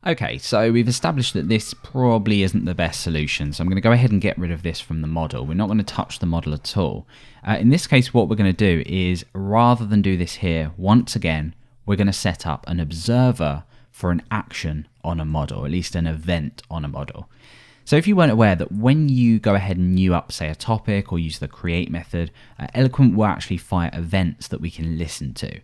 Okay, so we've established that this probably isn't the best solution, so I'm going to go ahead and get rid of this from the model. We're not going to touch the model at all. In this case, what we're going to do is, rather than do this here, once again, we're going to set up an observer for an action on a model, at least an event on a model. So if you weren't aware that when you go ahead and new up, say, a topic or use the create method, Eloquent will actually fire events that we can listen to.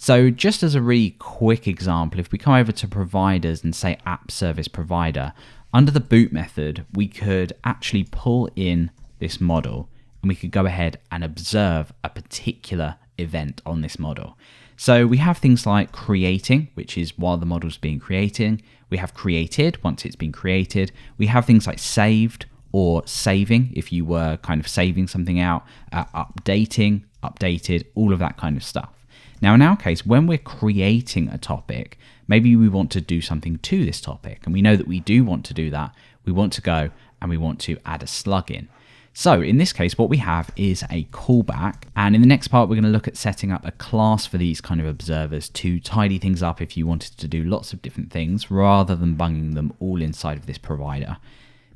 So just as a really quick example, if we come over to providers and say app service provider, under the boot method, we could actually pull in this model and we could go ahead and observe a particular event on this model. So we have things like creating, which is while the model's being created. We have created once it's been created. We have things like saved or saving if you were kind of saving something out, updating, updated, all of that kind of stuff. Now, in our case, when we're creating a topic, maybe we want to do something to this topic, and we know that we do want to do that. We want to go and we want to add a slug in. So in this case, what we have is a callback, and in the next part, we're going to look at setting up a class for these kind of observers to tidy things up if you wanted to do lots of different things rather than bunging them all inside of this provider.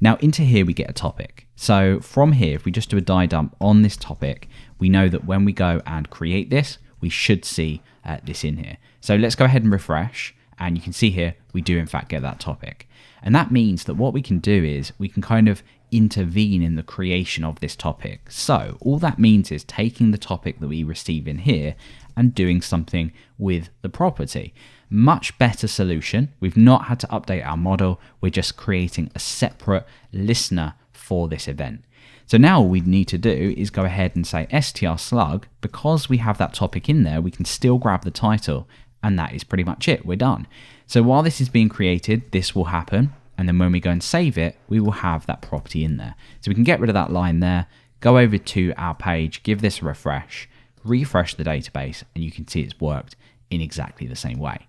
Now into here, we get a topic. So from here, if we just do a die dump on this topic, we know that when we go and create this, we should see this in here. So let's go ahead and refresh, and you can see here, we do in fact get that topic. And that means that what we can do is we can kind of intervene in the creation of this topic. So all that means is taking the topic that we receive in here and doing something with the property. Much better solution. We've not had to update our model. We're just creating a separate listener for this event. So now all we need to do is go ahead and say str slug. Because we have that topic in there, we can still grab the title, and that is pretty much it. We're done. So while this is being created, this will happen. And then when we go and save it, we will have that property in there. So we can get rid of that line there, go over to our page, give this a refresh the database, and you can see it's worked in exactly the same way.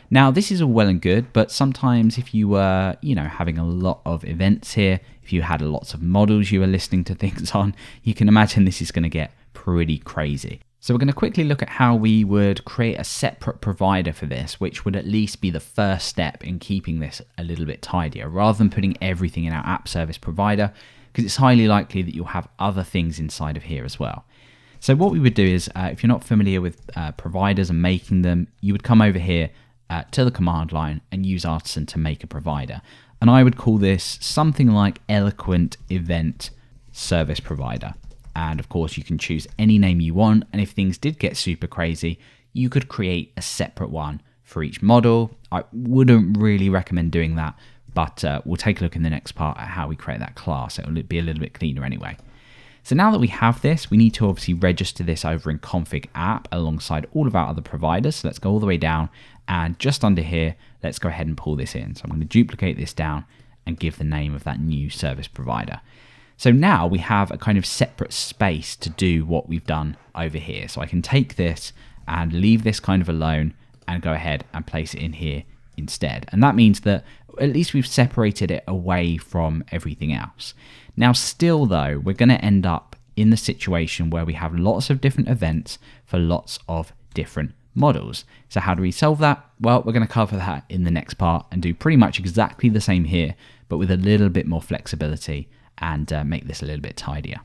Now, this is all well and good, but sometimes if you were, having a lot of events here, if you had lots of models you were listening to things on, you can imagine this is going to get pretty crazy. So we're going to quickly look at how we would create a separate provider for this, which would at least be the first step in keeping this a little bit tidier, rather than putting everything in our app service provider, because it's highly likely that you'll have other things inside of here as well. So what we would do is, if you're not familiar with providers and making them, you would come over here to the command line and use Artisan to make a provider. And I would call this something like Eloquent Event Service Provider. And of course, you can choose any name you want. And if things did get super crazy, you could create a separate one for each model. I wouldn't really recommend doing that, but we'll take a look in the next part at how we create that class. It'll be a little bit cleaner anyway. So now that we have this, we need to obviously register this over in config app alongside all of our other providers. So let's go all the way down, and just under here, let's go ahead and pull this in. So I'm going to duplicate this down and give the name of that new service provider. So now we have a kind of separate space to do what we've done over here. So I can take this and leave this kind of alone and go ahead and place it in here instead. And that means that at least we've separated it away from everything else. Now still though, we're going to end up in the situation where we have lots of different events for lots of different models. So how do we solve that? Well, we're going to cover that in the next part and do pretty much exactly the same here, but with a little bit more flexibility and make this a little bit tidier.